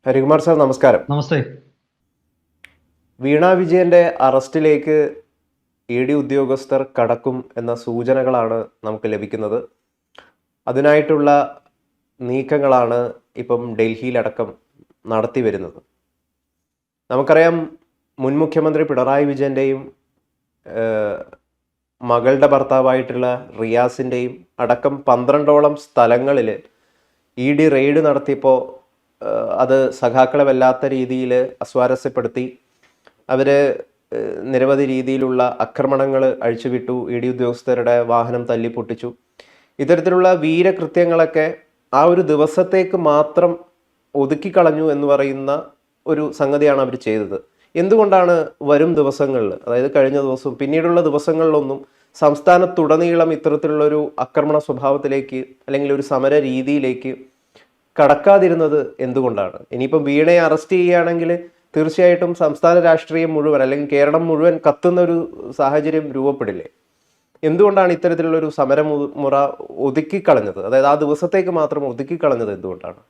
Harikumar sir നമസ്കാരം. നമസ്തേ. വീണ വിജയന്റെ അറസ്റ്റിലേക്ക് ED ഉദ്യോഗസ്ഥർ കടക്കും എന്ന സൂചനകളാണ് നമുക്ക് ലഭിക്കുന്നത്. അതിനായിട്ടുള്ള നീക്കങ്ങളാണ് ഇപ്പം ഡൽഹിയിലടക്കം നടത്തി വരുന്നത്. നമുക്കറിയാം, മുൻ മുഖ്യമന്ത്രി പിണറായി വിജയൻ്റെയും മകളുടെ ഭർത്താവായിട്ടുള്ള റിയാസിൻ്റെയും അടക്കം 12ഓളം സ്ഥലങ്ങളിൽ ED റെയ്ഡ് നടത്തിയപ്പോൾ അത് സഖാക്കളെ വല്ലാത്ത രീതിയിൽ അസ്വാരസ്യപ്പെടുത്തി. അവർ നിരവധി രീതിയിലുള്ള ആക്രമണങ്ങൾ അഴിച്ചുവിട്ടു. ED ഉദ്യോഗസ്ഥരുടെ വാഹനം തല്ലി പൊട്ടിച്ചു. ഇത്തരത്തിലുള്ള വീരകൃത്യങ്ങളൊക്കെ ആ ഒരു ദിവസത്തേക്ക് മാത്രം ഒതുക്കിക്കളഞ്ഞു എന്ന് പറയുന്ന ഒരു സംഗതിയാണ് അവർ ചെയ്തത്. എന്തുകൊണ്ടാണ് വരും ദിവസങ്ങളിൽ, അതായത് കഴിഞ്ഞ ദിവസവും പിന്നീടുള്ള ദിവസങ്ങളിലൊന്നും സംസ്ഥാനത്തുടനീളം ഇത്തരത്തിലുള്ളൊരു ആക്രമണ സ്വഭാവത്തിലേക്ക് അല്ലെങ്കിൽ ഒരു സമര രീതിയിലേക്ക് കടക്കാതിരുന്നത് എന്തുകൊണ്ടാണ്? ഇനിയിപ്പം വീണയെ അറസ്റ്റ് ചെയ്യുകയാണെങ്കിൽ തീർച്ചയായിട്ടും സംസ്ഥാന രാഷ്ട്രീയം മുഴുവൻ അല്ലെങ്കിൽ കേരളം മുഴുവൻ കത്തുന്ന ഒരു സാഹചര്യം രൂപപ്പെടില്ലേ? എന്തുകൊണ്ടാണ് ഇത്തരത്തിലുള്ളൊരു സമരമുറ ഒതുക്കിക്കളഞ്ഞത്? അതായത് ആ ദിവസത്തേക്ക് മാത്രം ഒതുക്കിക്കളഞ്ഞത് എന്തുകൊണ്ടാണ്?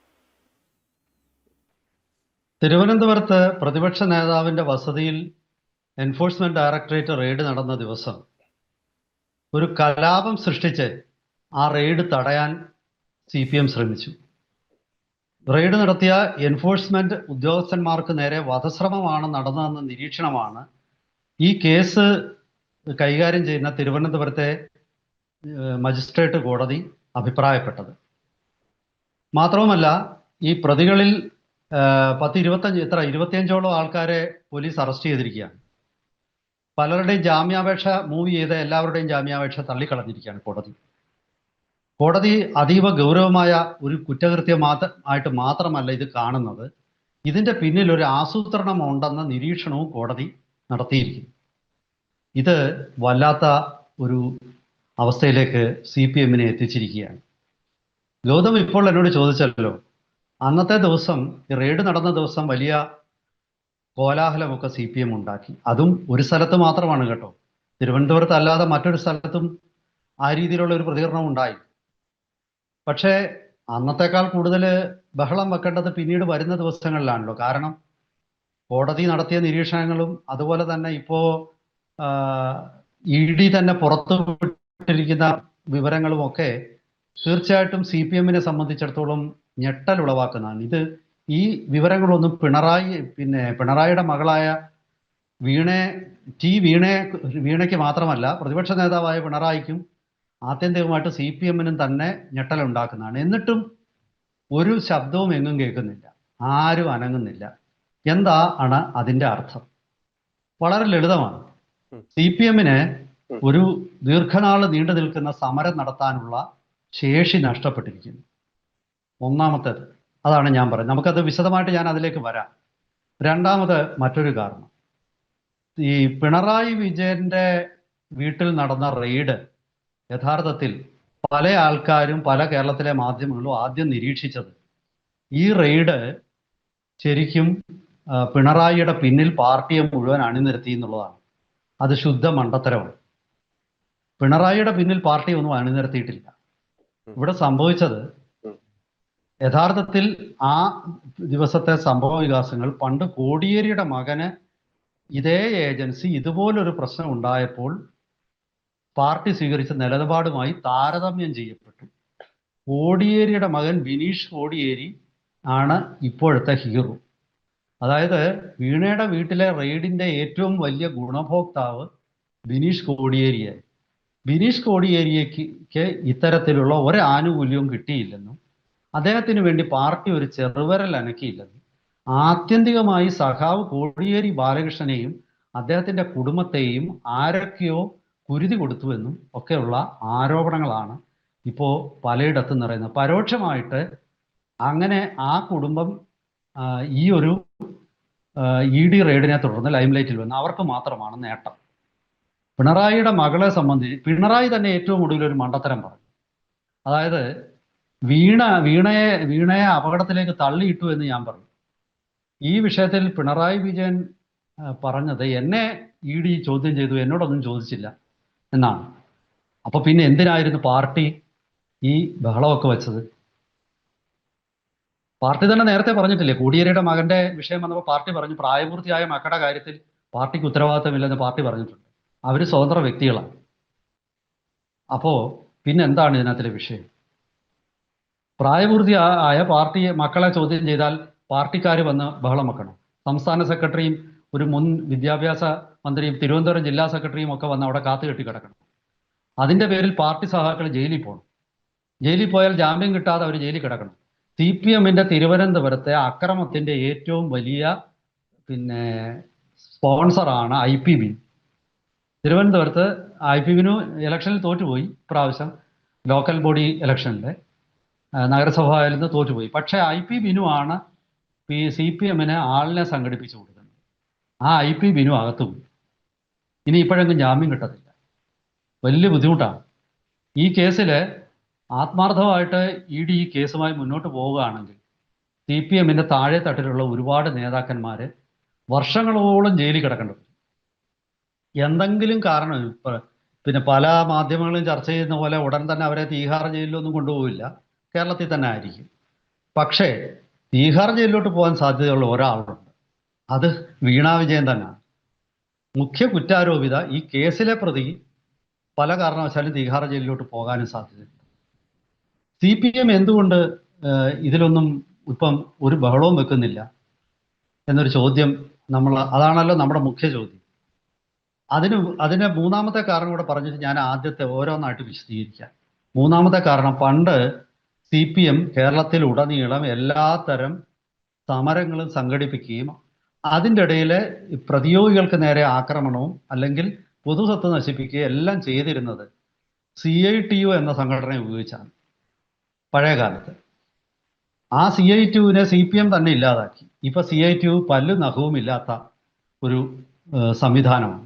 തിരുവനന്തപുരത്ത് പ്രതിപക്ഷ നേതാവിന്റെ വസതിയിൽ എൻഫോഴ്സ്മെന്റ് ഡയറക്ടറേറ്റ് റെയ്ഡ് നടന്ന ദിവസം ഒരു കലാപം സൃഷ്ടിച്ച് ആ റെയ്ഡ് തടയാൻ CPM ശ്രമിച്ചു. റെയ്ഡ് നടത്തിയ എൻഫോഴ്സ്മെന്റ് ഉദ്യോഗസ്ഥന്മാർക്ക് നേരെ വധശ്രമമാണ് നടന്നതെന്ന നിരീക്ഷണമാണ് ഈ കേസ് കൈകാര്യം ചെയ്യുന്ന തിരുവനന്തപുരത്തെ മജിസ്ട്രേറ്റ് കോടതി അഭിപ്രായപ്പെട്ടത്. മാത്രവുമല്ല, ഈ പ്രതികളിൽ 25ഓളം ആൾക്കാരെ പോലീസ് അറസ്റ്റ് ചെയ്തിരിക്കുകയാണ്. പലരുടെയും ജാമ്യാപേക്ഷ മൂവ് ചെയ്ത എല്ലാവരുടെയും ജാമ്യാപേക്ഷ തള്ളിക്കളഞ്ഞിരിക്കുകയാണ് കോടതി അതീവ ഗൗരവമായ ഒരു കുറ്റകൃത്യമായിട്ട് മാത്രമല്ല ഇത് കാണുന്നത്, ഇതിന്റെ പിന്നിൽ ഒരു ആസൂത്രണം ഉണ്ടെന്ന നിരീക്ഷണവും കോടതി നടത്തിയിരിക്കുന്നു. ഇത് വല്ലാത്ത ഒരു അവസ്ഥയിലേക്ക് CPM-നെ എത്തിച്ചിരിക്കുകയാണ്. ഗൗതം ഇപ്പോൾ എന്നോട് ചോദിച്ചല്ലോ, അന്നത്തെ ദിവസം റെയ്ഡ് നടന്ന ദിവസം വലിയ കോലാഹലമൊക്കെ CPM ഉണ്ടാക്കി. അതും ഒരു സ്ഥലത്ത് മാത്രമാണ് കേട്ടോ, തിരുവനന്തപുരത്ത് അല്ലാതെ മറ്റൊരു സ്ഥലത്തും ആ രീതിയിലുള്ള ഒരു പ്രതികരണം ഉണ്ടായി. പക്ഷേ അന്നത്തേക്കാൾ കൂടുതൽ ബഹളം വെക്കേണ്ടത് പിന്നീട് വരുന്ന ദിവസങ്ങളിലാണല്ലോ. കാരണം കോടതി നടത്തിയ നിരീക്ഷണങ്ങളും അതുപോലെ തന്നെ ഇപ്പോൾ ED തന്നെ പുറത്തു വിട്ടിരിക്കുന്ന വിവരങ്ങളും ഒക്കെ തീർച്ചയായിട്ടും CPM-നെ സംബന്ധിച്ചിടത്തോളം ഞെട്ടൽ ഉളവാക്കുന്നതാണ്. ഈ വിവരങ്ങളൊന്നും പിണറായിയുടെ മകളായ വീണയ്ക്ക് മാത്രമല്ല, പ്രതിപക്ഷ നേതാവായ പിണറായിക്കും ആത്യന്തികമായിട്ട് CPM-നും തന്നെ ഞെട്ടലുണ്ടാക്കുന്നതാണ്. എന്നിട്ടും ഒരു ശബ്ദവും എങ്ങും കേൾക്കുന്നില്ല, ആരും അനങ്ങുന്നില്ല. എന്താണ് അതിൻ്റെ അർത്ഥം? വളരെ ലളിതമാണ്. CPM-ന് ഒരു ദീർഘനാൾ നീണ്ടു നിൽക്കുന്ന സമരം നടത്താനുള്ള ശേഷി നഷ്ടപ്പെട്ടിരിക്കുന്നു. ഒന്നാമത്തേത് അതാണ് ഞാൻ പറയുന്നത്. നമുക്കത് വിശദമായിട്ട് ഞാൻ അതിലേക്ക് വരാം. രണ്ടാമത് മറ്റൊരു കാരണം, ഈ പിണറായി വിജയന്റെ വീട്ടിൽ നടന്ന റെയ്ഡ് യഥാർത്ഥത്തിൽ പല ആൾക്കാരും പല കേരളത്തിലെ മാധ്യമങ്ങളും ആദ്യം നിരീക്ഷിച്ചത് ഈ റെയ്ഡ് ശരിക്കും പിണറായിയുടെ പിന്നിൽ പാർട്ടിയെ മുഴുവൻ അണിനിരത്തി എന്നുള്ളതാണ്. അത് ശുദ്ധ മണ്ടത്തരമാണ്. പിണറായിയുടെ പിന്നിൽ പാർട്ടി ഒന്നും അണിനിരത്തിയിട്ടില്ല. ഇവിടെ സംഭവിച്ചത് യഥാർത്ഥത്തിൽ ആ ദിവസത്തെ സംഭവ വികാസങ്ങൾ പണ്ട് കോടിയേരിയുടെ മകന് ഇതേ ഏജൻസി ഇതുപോലൊരു പ്രശ്നം ഉണ്ടായപ്പോൾ പാർട്ടി സ്വീകരിച്ച നിലപാടുമായി താരതമ്യം ചെയ്യപ്പെട്ടു. കോടിയേരിയുടെ മകൻ ബിനീഷ് കോടിയേരി ആണ് ഇപ്പോഴത്തെ ഹീറോ. അതായത് വീണയുടെ വീട്ടിലെ റെയ്ഡിന്റെ ഏറ്റവും വലിയ ഗുണഭോക്താവ് ബിനീഷ് കോടിയേരിയായി. ബിനീഷ് കോടിയേരിക്ക് ഇത്തരത്തിലുള്ള ഒരു ആനുകൂല്യവും കിട്ടിയില്ലെന്നും അദ്ദേഹത്തിന് വേണ്ടി പാർട്ടി ഒരു ചെറുവിരൽ അനക്കിയില്ലെന്നും ആത്യന്തികമായി സഖാവ് കോടിയേരി ബാലകൃഷ്ണനെയും അദ്ദേഹത്തിന്റെ കുടുംബത്തെയും ആരൊക്കെയോ കുരുതി കൊടുത്തുവെന്നും ഒക്കെയുള്ള ആരോപണങ്ങളാണ് ഇപ്പോൾ പലയിടത്തും നിറയുന്നത്. പരോക്ഷമായിട്ട് അങ്ങനെ ആ കുടുംബം ഈ ഒരു ED റെയ്ഡിനെ തുടർന്ന് ലൈംലൈറ്റിൽ വന്ന് അവർക്ക് മാത്രമാണ് നേട്ടം. പിണറായിയുടെ മകളെ സംബന്ധിച്ച് പിണറായി തന്നെ ഏറ്റവും ഒടുവിൽ ഒരു മണ്ടത്തരം പറഞ്ഞു. അതായത് വീണയെ അപകടത്തിലേക്ക് തള്ളിയിട്ടു എന്ന് ഞാൻ പറഞ്ഞു. ഈ വിഷയത്തിൽ പിണറായി വിജയൻ പറഞ്ഞത് എന്നെ ED ചോദ്യം ചെയ്തു, എന്നോടൊന്നും ചോദിച്ചില്ല എന്നാണ്. അപ്പൊ പിന്നെ എന്തിനായിരുന്നു പാർട്ടി ഈ ബഹളമൊക്കെ വെച്ചത്? പാർട്ടി തന്നെ നേരത്തെ പറഞ്ഞിട്ടില്ലേ, കോടിയേരിയുടെ മകന്റെ വിഷയം വന്നപ്പോൾ പാർട്ടി പറഞ്ഞു പ്രായപൂർത്തിയായ മക്കളുടെ കാര്യത്തിൽ പാർട്ടിക്ക് ഉത്തരവാദിത്തമില്ലെന്ന് പാർട്ടി പറഞ്ഞിട്ടുണ്ട്. അവർ സ്വതന്ത്ര വ്യക്തികളാണ്. അപ്പോ പിന്നെ എന്താണ് ഇതിനകത്തിലെ വിഷയം? പ്രായപൂർത്തിയായ പാർട്ടി മക്കളെ ചോദ്യം ചെയ്താൽ പാർട്ടിക്കാർ വന്ന് ബഹളം വെക്കണം. സംസ്ഥാന സെക്രട്ടറിയും ഒരു മുൻ വിദ്യാഭ്യാസ മന്ത്രിയും തിരുവനന്തപുരം ജില്ലാ സെക്രട്ടറിയും ഒക്കെ വന്ന് അവിടെ കാത്തുകെട്ടി കിടക്കണം. അതിന്റെ പേരിൽ പാർട്ടി സഹാക്കൾ ജയിലിൽ പോകണം. ജയിലിൽ പോയാൽ ജാമ്യം കിട്ടാതെ അവർ ജയിലിൽ കിടക്കണം. CPM-ന്റെ തിരുവനന്തപുരത്തെ അക്രമത്തിന്റെ ഏറ്റവും വലിയ സ്പോൺസറാണ് IPB. തിരുവനന്തപുരത്ത് IPB-നു ഇലക്ഷനിൽ തോറ്റുപോയി. ഇപ്രാവശ്യം ലോക്കൽ ബോഡി ഇലക്ഷനിൽ നഗരസഭയിൽ നിന്ന് തോറ്റുപോയി. പക്ഷേ IPB-നുമാണ് CPM-ന് ആളിനെ സംഘടിപ്പിച്ചു കൊടുക്കുന്നത്. ആ IPB-നു അകത്തുപോയി. ഇനി ഇപ്പോഴെങ്കിലും ജാമ്യം കിട്ടത്തില്ല. വലിയ ബുദ്ധിമുട്ടാണ്. ഈ കേസിൽ ആത്മാർത്ഥമായിട്ട് ED ഈ കേസുമായി മുന്നോട്ട് പോവുകയാണെങ്കിൽ CPM-ന്റെ താഴെ തട്ടിലുള്ള ഒരുപാട് നേതാക്കന്മാർ വർഷങ്ങളോളം ജയിലിൽ കിടക്കേണ്ടത്. എന്തെങ്കിലും കാരണം പല മാധ്യമങ്ങളും ചർച്ച ചെയ്യുന്ന പോലെ ഉടൻ തന്നെ അവരെ തീഹാർ ജയിലിലൊന്നും കൊണ്ടുപോകില്ല, കേരളത്തിൽ തന്നെ ആയിരിക്കും. പക്ഷേ തീഹാർ ജയിലിലോട്ട് പോകാൻ സാധ്യതയുള്ള ഒരാളുണ്ട്, അത് വീണ വിജയൻ തന്നെയാണ്. മുഖ്യ കുറ്റാരോപിത ഈ കേസിലെ പ്രതി പല കാരണവശാലും തീഹാർ ജയിലിലോട്ട് പോകാനും സാധ്യതയുണ്ട്. CPM എന്തുകൊണ്ട് ഇതിലൊന്നും ഇപ്പം ഒരു ബഹളവും വെക്കുന്നില്ല എന്നൊരു ചോദ്യം അതാണല്ലോ നമ്മുടെ മുഖ്യ ചോദ്യം. അതിന് മൂന്നാമത്തെ കാരണം കൂടെ പറഞ്ഞിട്ട് ഞാൻ ആദ്യത്തെ ഓരോന്നായിട്ട് വിശദീകരിക്കാം. മൂന്നാമത്തെ കാരണം, പണ്ട് CPM കേരളത്തിൽ ഉടനീളം എല്ലാത്തരം സമരങ്ങളും സംഘടിപ്പിക്കുകയും അതിൻ്റെ ഇടയിൽ പ്രതിയോഗികൾക്ക് നേരെ ആക്രമണവും അല്ലെങ്കിൽ പൊതുസ്വത്ത് നശിപ്പിക്കുകയും എല്ലാം ചെയ്തിരുന്നത് CITU എന്ന സംഘടനയെ ഉപയോഗിച്ചാണ് പഴയ കാലത്ത്. ആ CITUവിനെ CPM തന്നെ ഇല്ലാതാക്കി. ഇപ്പൊ CITU പല്ലും നഖവും ഇല്ലാത്ത ഒരു സംവിധാനമാണ്.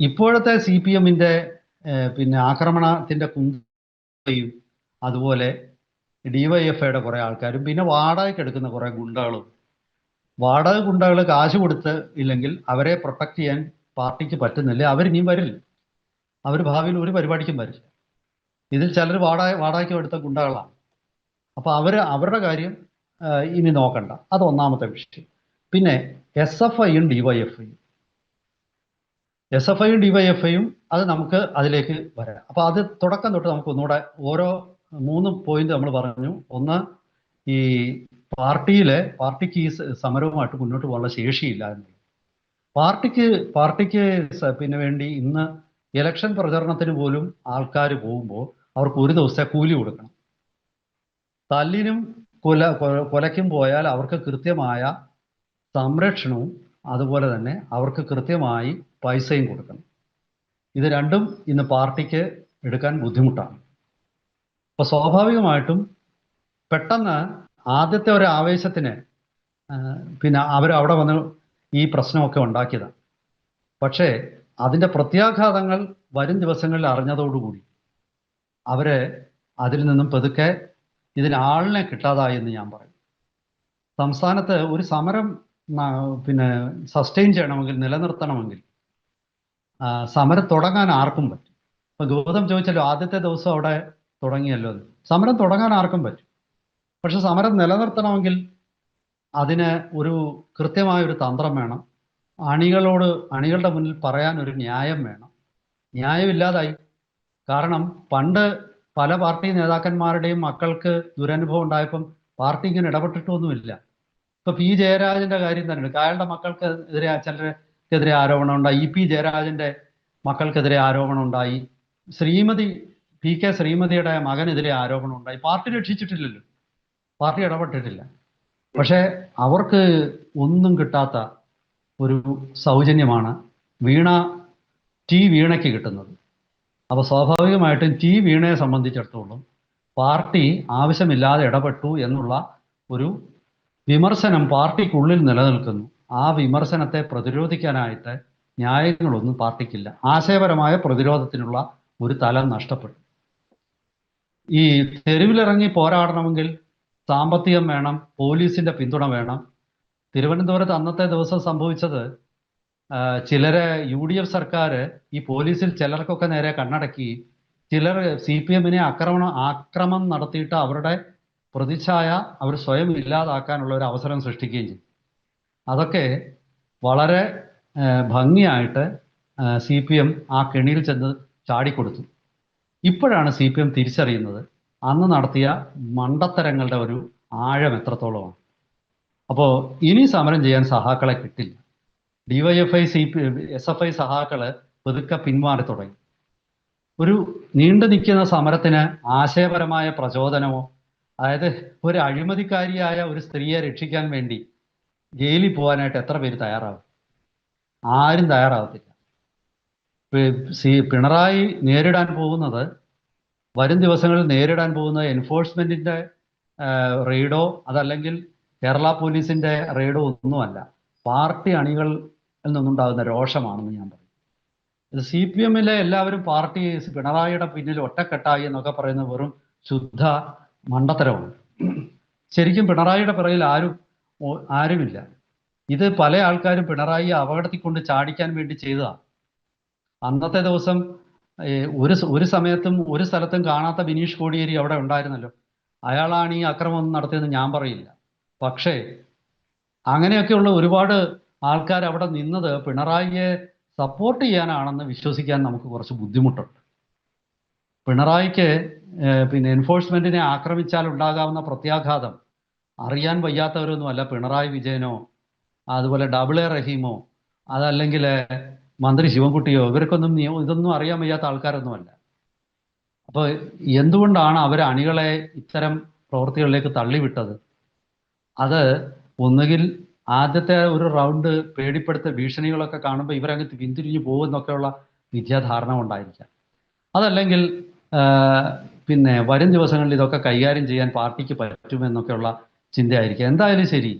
ഇപ്പോഴത്തെ CPM-ന്റെ ആക്രമണത്തിന്റെ കുന്തയും അതുപോലെ DYFIയുടെ കുറെ ആൾക്കാരും പിന്നെ വാടകയ്ക്ക് എടുക്കുന്ന കുറെ ഗുണ്ടകളും. വാടക ഗുണ്ടകൾ കാശ് കൊടുത്ത് ഇല്ലെങ്കിൽ അവരെ പ്രൊട്ടക്ട് ചെയ്യാൻ പാർട്ടിക്ക് പറ്റുന്നില്ല. അവരിനിയും വരില്ല. അവർ ഭാവിയിൽ ഒരു പരിപാടിക്കും വരില്ല. ഇതിൽ ചിലർ വാടകയ്ക്ക് എടുത്ത ഗുണ്ടകളാണ്. അപ്പൊ അവരുടെ കാര്യം ഇനി നോക്കണ്ട. അത് ഒന്നാമത്തെ വിഷയം. പിന്നെ SFIയും DYFIയും അത് നമുക്ക് അതിലേക്ക് വരാം. അപ്പൊ അത് തുടക്കം തൊട്ട് നമുക്ക് ഒന്നുകൂടെ ഓരോ 3 പോയിന്റ് നമ്മൾ പറഞ്ഞു. ഒന്ന്, ഈ പാർട്ടിക്ക് ഈ സമരവുമായിട്ട് മുന്നോട്ട് പോകാനുള്ള ശേഷിയില്ല എന്നുള്ളത്. പാർട്ടിക്ക് വേണ്ടി ഇന്ന് ഇലക്ഷൻ പ്രചരണത്തിന് പോലും ആൾക്കാർ പോകുമ്പോൾ അവർക്ക് ഒരു ദിവസത്തെ കൂലി കൊടുക്കണം. തല്ലിനും കൊലയ്ക്കും പോയാൽ അവർക്ക് കൃത്യമായ സംരക്ഷണവും അതുപോലെ തന്നെ അവർക്ക് കൃത്യമായി പൈസയും കൊടുക്കണം. ഇത് രണ്ടും ഇന്ന് പാർട്ടിക്ക് എടുക്കാൻ ബുദ്ധിമുട്ടാണ്. അപ്പൊ സ്വാഭാവികമായിട്ടും പെട്ടെന്ന് ആദ്യത്തെ ഒരു ആവേശത്തിന് അവരവിടെ വന്ന് ഈ പ്രശ്നമൊക്കെ ഉണ്ടാക്കിയതാണ്. പക്ഷേ അതിൻ്റെ പ്രത്യാഘാതങ്ങൾ വരും ദിവസങ്ങളിൽ അറിഞ്ഞതോടുകൂടി അവര് അതിൽ നിന്നും പതുക്കെ ഇതിന് ആളിനെ കിട്ടാതായി എന്ന് ഞാൻ പറയും. സംസ്ഥാനത്ത് ഒരു സമരം സസ്റ്റെയിൻ ചെയ്യണമെങ്കിൽ, നിലനിർത്തണമെങ്കിൽ സമരം തുടങ്ങാൻ ആർക്കും പറ്റും. ഇപ്പൊ ഗൗതം ചോദിച്ചല്ലോ, ആദ്യത്തെ ദിവസം അവിടെ തുടങ്ങിയല്ലോ. സമരം തുടങ്ങാൻ ആർക്കും പറ്റും. പക്ഷെ സമരം നിലനിർത്തണമെങ്കിൽ അതിന് ഒരു കൃത്യമായ ഒരു തന്ത്രം വേണം. അണികളുടെ മുന്നിൽ പറയാൻ ഒരു ന്യായം വേണം. ന്യായമില്ലാതായി. കാരണം പണ്ട് പല പാർട്ടി നേതാക്കന്മാരുടെയും മക്കൾക്ക് ദുരനുഭവം ഉണ്ടായപ്പം പാർട്ടി ഇങ്ങനെ ഇടപെട്ടിട്ടൊന്നുമില്ല. ഇപ്പൊ P. ജയരാജന്റെ കാര്യം തന്നെ, അയാളുടെ മക്കൾക്കെതിരെ ചിലർക്കെതിരെ ആരോപണം ഉണ്ടായി. EP ജയരാജന്റെ മക്കൾക്കെതിരെ ആരോപണം ഉണ്ടായി. PK ശ്രീമതിയുടെ മകനെതിരെ ആരോപണം ഉണ്ടായി. പാർട്ടി രക്ഷിച്ചിട്ടില്ലല്ലോ, പാർട്ടി ഇടപെട്ടിട്ടില്ല. പക്ഷെ അവർക്ക് ഒന്നും കിട്ടാത്ത ഒരു സൗജന്യമാണ് വീണയ്ക്ക് കിട്ടുന്നത്. അപ്പൊ സ്വാഭാവികമായിട്ടും വീണയെ സംബന്ധിച്ചിടത്തോളം പാർട്ടി ആവശ്യമില്ലാതെ ഇടപെട്ടു എന്നുള്ള ഒരു വിമർശനം പാർട്ടിക്കുള്ളിൽ നിലനിൽക്കുന്നു. ആ വിമർശനത്തെ പ്രതിരോധിക്കാനായിട്ട് ന്യായങ്ങളൊന്നും പാർട്ടിക്കില്ല. ആശയപരമായ പ്രതിരോധത്തിനുള്ള ഒരു തലം നഷ്ടപ്പെട്ടു. ഈ തെരുവിലിറങ്ങി പോരാടണമെങ്കിൽ സാമ്പത്തികം വേണം, പോലീസിന്റെ പിന്തുണ വേണം. തിരുവനന്തപുരത്ത് അന്നത്തെ ദിവസം സംഭവിച്ചത്, ചിലരെ UDF സർക്കാർ ഈ പോലീസിൽ ചിലർക്കൊക്കെ നേരെ കണ്ണടക്കി, ചിലർ CPM-നെ ആക്രമം നടത്തിയിട്ട് അവരുടെ പ്രതിച്ഛായ അവർ സ്വയം ഇല്ലാതാക്കാനുള്ള ഒരു അവസരം സൃഷ്ടിക്കുകയും ചെയ്തു. അതൊക്കെ വളരെ ഭംഗിയായിട്ട് CPM ആ കെണിയിൽ ചെന്ന് ചാടിക്കൊടുത്തു. ഇപ്പോഴാണ് CPM തിരിച്ചറിയുന്നത് അന്ന് നടത്തിയ മണ്ടത്തരങ്ങളുടെ ഒരു ആഴം എത്രത്തോളമാണ്. അപ്പോൾ ഇനി സമരം ചെയ്യാൻ സഹാക്കളെ കിട്ടില്ല. DYFI SFI സഹാക്കള് പതുക്കെ പിന്മാറി തുടങ്ങി. ഒരു നീണ്ടു നിൽക്കുന്ന സമരത്തിന് ആശയപരമായ പ്രചോദനമോ, അതായത് ഒരു അഴിമതിക്കാരിയായ ഒരു സ്ത്രീയെ രക്ഷിക്കാൻ വേണ്ടി ജയിലിൽ പോകാനായിട്ട് എത്ര പേര് തയ്യാറാവും? ആരും തയ്യാറാവത്തില്ല. പിണറായി നേരിടാൻ പോകുന്നത്, വരും ദിവസങ്ങളിൽ നേരിടാൻ പോകുന്നത് എൻഫോഴ്സ്മെന്റിന്റെ റെയ്ഡോ അതല്ലെങ്കിൽ കേരള പോലീസിന്റെ റെയ്ഡോ ഒന്നുമല്ല, പാർട്ടി അണികളിൽ നിന്നുണ്ടാകുന്ന രോഷമാണെന്ന് ഞാൻ പറയും. ഇത് CPM-ലെ എല്ലാവരും പാർട്ടി പിണറായിയുടെ പിന്നിൽ ഒറ്റക്കെട്ടായി എന്നൊക്കെ പറയുന്നത് വെറും ശുദ്ധ മണ്ടത്തരമാണ്. ശരിക്കും പിണറായിയുടെ പിറകിൽ ആരുമില്ല. ഇത് പല ആൾക്കാരും പിണറായിയെ അപകടത്തിൽ ചാടിക്കാൻ വേണ്ടി ചെയ്തതാണ്. അന്നത്തെ ദിവസം ഒരു സമയത്തും ഒരു സ്ഥലത്തും കാണാത്ത ബിനീഷ് കോടിയേരി അവിടെ ഉണ്ടായിരുന്നല്ലോ. അയാളാണ് ഈ അക്രമം നടത്തിയതെന്ന് ഞാൻ പറയില്ല. പക്ഷേ അങ്ങനെയൊക്കെയുള്ള ഒരുപാട് ആൾക്കാർ അവിടെ നിന്നത് പിണറായിയെ സപ്പോർട്ട് ചെയ്യാനാണെന്ന് വിശ്വസിക്കാൻ നമുക്ക് കുറച്ച് ബുദ്ധിമുട്ടുണ്ട്. പിണറായിക്ക് പിന്നെ എൻഫോഴ്സ്മെന്റിനെ ആക്രമിച്ചാൽ ഉണ്ടാകാവുന്ന പ്രത്യാഘാതം അറിയാൻ വയ്യാത്തവരൊന്നുമല്ല പിണറായി വിജയനോ അതുപോലെ AA റഹീമോ അതല്ലെങ്കിൽ മന്ത്രി ശിവൻകുട്ടിയോ. ഇവർക്കൊന്നും ഇതൊന്നും അറിയാൻ വയ്യാത്ത ആൾക്കാരൊന്നുമല്ല. അപ്പോൾ എന്തുകൊണ്ടാണ് അവർ അണികളെ ഇത്തരം പ്രവൃത്തികളിലേക്ക് തള്ളിവിട്ടത്? അത് ഒന്നുകിൽ ആദ്യത്തെ ഒരു റൗണ്ട് പേടിപ്പെടുത്ത ഭീഷണികളൊക്കെ കാണുമ്പോൾ ഇവരങ്ങ് പിന്തിരിഞ്ഞു പോകുമെന്നൊക്കെയുള്ള വിദ്യാധാരണ കൊണ്ടായിരിക്കാം. അതല്ലെങ്കിൽ പിന്നെ വരും ദിവസങ്ങളിൽ ഇതൊക്കെ കൈകാര്യം ചെയ്യാൻ പാർട്ടിക്ക് പറ്റുമെന്നൊക്കെയുള്ള ചിന്തയായിരിക്കും. എന്തായാലും ശരി,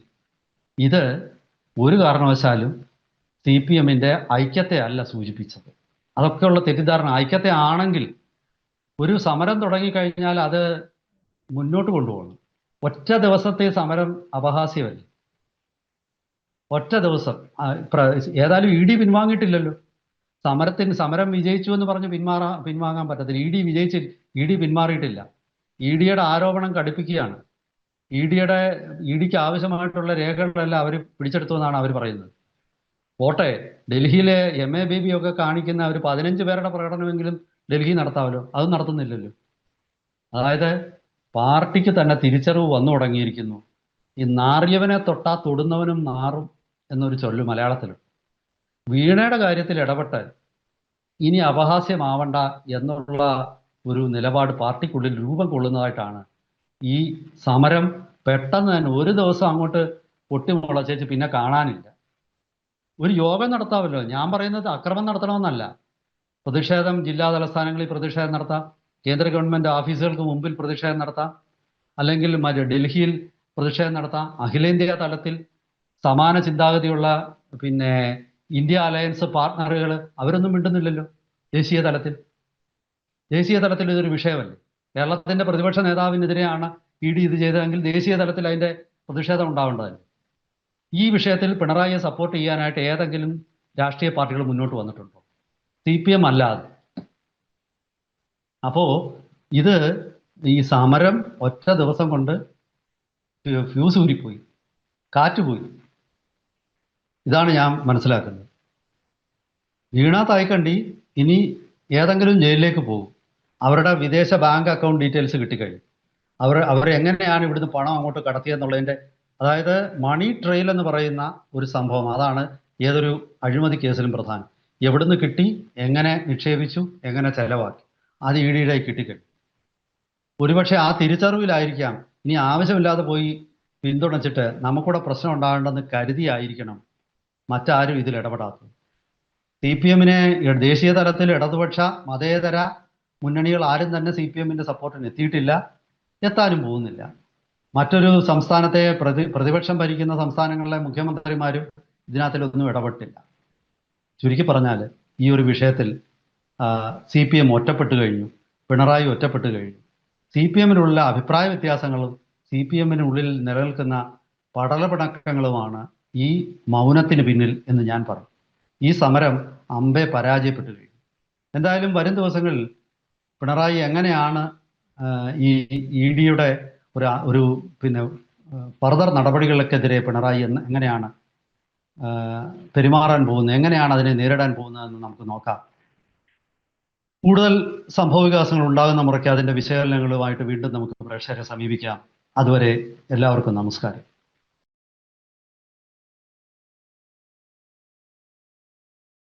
ഇത് ഒരു കാരണവശാലും CPM-ന്റെ ഐക്യത്തെ അല്ല സൂചിപ്പിച്ചത്. അതൊക്കെയുള്ള തെറ്റിദ്ധാരണ. ഐക്യത്തെ ആണെങ്കിൽ ഒരു സമരം തുടങ്ങിക്കഴിഞ്ഞാൽ അത് മുന്നോട്ട് കൊണ്ടുപോകണം. ഒറ്റ ദിവസത്തെ സമരം അപഹാസ്യമല്ലേ? ഒറ്റ ദിവസം ഏതായാലും ED പിൻവാങ്ങിയിട്ടില്ലല്ലോ. സമരം വിജയിച്ചു എന്ന് പറഞ്ഞ് പിൻവാങ്ങാൻ പറ്റത്തില്ല. ED പിന്മാറിയിട്ടില്ല. EDയുടെ ആരോപണം കടുപ്പിക്കുകയാണ്. EDക്ക് ആവശ്യമായിട്ടുള്ള രേഖകളെല്ലാം അവർ പിടിച്ചെടുത്തു എന്നാണ് അവർ പറയുന്നത്. പോട്ടെ, ഡൽഹിയിലെ MA ബേബി ഒക്കെ കാണിക്കുന്ന ഒരു 15 പേരുടെ പ്രകടനമെങ്കിലും ഡൽഹി നടത്താമല്ലോ. അത് നടത്തുന്നില്ലല്ലോ. അതായത് പാർട്ടിക്ക് തന്നെ തിരിച്ചറിവ് വന്നു തുടങ്ങിയിരിക്കുന്നു. ഈ നാറിയവനെ തൊട്ടാ തൊടുന്നവനും നാറും എന്നൊരു ചൊല്ല് മലയാളത്തിലുണ്ട്. വീണയുടെ കാര്യത്തിൽ ഇടപെട്ട് ഇനി അപഹാസ്യമാവണ്ട എന്നുള്ള ഒരു നിലപാട് പാർട്ടിക്കുള്ളിൽ രൂപം കൊള്ളുന്നതായിട്ടാണ് ഈ സമരം പെട്ടെന്ന് തന്നെ ഒരു ദിവസം അങ്ങോട്ട് പൊട്ടിമുളച്ചേച്ച് പിന്നെ കാണാനില്ല. ഒരു യോഗം നടത്താമല്ലോ. ഞാൻ പറയുന്നത് അക്രമം നടത്തണമെന്നല്ല. പ്രതിഷേധം ജില്ലാ തലസ്ഥാനങ്ങളിൽ പ്രതിഷേധം നടത്താം, കേന്ദ്ര ഗവൺമെൻറ് ഓഫീസുകൾക്ക് മുമ്പിൽ പ്രതിഷേധം നടത്താം, അല്ലെങ്കിൽ ഡൽഹിയിൽ പ്രതിഷേധം നടത്താം. അഖിലേന്ത്യാ തലത്തിൽ സമാന ചിന്താഗതിയുള്ള പിന്നെ ഇന്ത്യ അലയൻസ് പാർട്ട്ണറുകൾ അവരൊന്നും മിണ്ടുന്നില്ലല്ലോ. ദേശീയ തലത്തിൽ ഇതൊരു വിഷയമല്ലേ? കേരളത്തിൻ്റെ പ്രതിപക്ഷ നേതാവിനെതിരെയാണ് ED ഇത് ചെയ്തതെങ്കിൽ ദേശീയ തലത്തിൽ അതിൻ്റെ പ്രതിഷേധം ഉണ്ടാവേണ്ടതല്ലേ? ഈ വിഷയത്തിൽ പിണറായിയെ സപ്പോർട്ട് ചെയ്യാനായിട്ട് ഏതെങ്കിലും രാഷ്ട്രീയ പാർട്ടികൾ മുന്നോട്ട് വന്നിട്ടുണ്ടോ? CPM അല്ലാതെ. അപ്പോൾ ഈ സമരം ഒറ്റ ദിവസം കൊണ്ട് ഫ്യൂസ് ഊരിപ്പോയി, കാറ്റുപോയി. ഇതാണ് ഞാൻ മനസ്സിലാക്കുന്നത്. വീണ തായ്ക്കണ്ടി ഇനി ഏതെങ്കിലും ജയിലിലേക്ക് പോകും. അവരുടെ വിദേശ ബാങ്ക് അക്കൗണ്ട് ഡീറ്റെയിൽസ് കിട്ടിക്കഴിഞ്ഞു. അവർ എങ്ങനെയാണ് ഇവിടുന്ന് പണം അങ്ങോട്ട് കടത്തിയെന്നുള്ളതിൻ്റെ, അതായത് മണി ട്രെയിൽ എന്ന് പറയുന്ന ഒരു സംഭവം, അതാണ് ഏതൊരു അഴിമതി കേസിലും പ്രധാനം. എവിടുന്ന് കിട്ടി, എങ്ങനെ നിക്ഷേപിച്ചു, എങ്ങനെ ചെലവാക്കി, അത് EDയുടെ കിട്ടിക്കഴിഞ്ഞു. ഒരുപക്ഷെ ആ തിരിച്ചറിവിലായിരിക്കാം ഇനി ആവശ്യമില്ലാതെ പോയി പിന്തുണച്ചിട്ട് നമുക്കൂടെ പ്രശ്നം ഉണ്ടാകേണ്ടെന്ന് കരുതിയായിരിക്കണം മറ്റാരും ഇതിൽ ഇടപെടാത്തത്. CPM-നെ ദേശീയ തലത്തിൽ ഇടതുപക്ഷ മതേതര മുന്നണികൾ ആരും തന്നെ CPM-ന്റെ സപ്പോർട്ടിന് എത്തിയിട്ടില്ല, എത്താനും പോകുന്നില്ല. മറ്റൊരു സംസ്ഥാനത്തെ പ്രതിപക്ഷം ഭരിക്കുന്ന സംസ്ഥാനങ്ങളിലെ മുഖ്യമന്ത്രിമാരും ഇതിനകത്തിലൊന്നും ഇടപെട്ടില്ല. ചുരുക്കി പറഞ്ഞാൽ ഈ ഒരു വിഷയത്തിൽ CPM ഒറ്റപ്പെട്ടു കഴിഞ്ഞു, പിണറായി ഒറ്റപ്പെട്ടു കഴിഞ്ഞു. CPM-നുള്ള അഭിപ്രായ വ്യത്യാസങ്ങളും CPM-നുള്ളിൽ നിലനിൽക്കുന്ന പടലപിണക്കങ്ങളുമാണ് ഈ മൗനത്തിന് പിന്നിൽ എന്ന് ഞാൻ പറയും. ഈ സമരം അമ്പെ പരാജയപ്പെട്ടു കഴിഞ്ഞു. എന്തായാലും വരും ദിവസങ്ങളിൽ പിണറായി എങ്ങനെയാണ് ഈ EDയുടെ ഒരു പിന്നെ ഫർദർ നടപടികൾക്കെതിരെ പിണറായി എങ്ങനെയാണ് പെരുമാറാൻ പോകുന്നത്, എങ്ങനെയാണ് അതിനെ നേരിടാൻ പോകുന്നതെന്ന് നമുക്ക് നോക്കാം. കൂടുതൽ സംഭവവികാസങ്ങൾ ഉണ്ടാകുന്ന മുറയ്ക്ക് അതിൻ്റെ വിശകലനങ്ങളുമായിട്ട് വീണ്ടും നമുക്ക് പ്രേക്ഷകരെ സമീപിക്കാം. അതുവരെ എല്ലാവർക്കും നമസ്കാരം.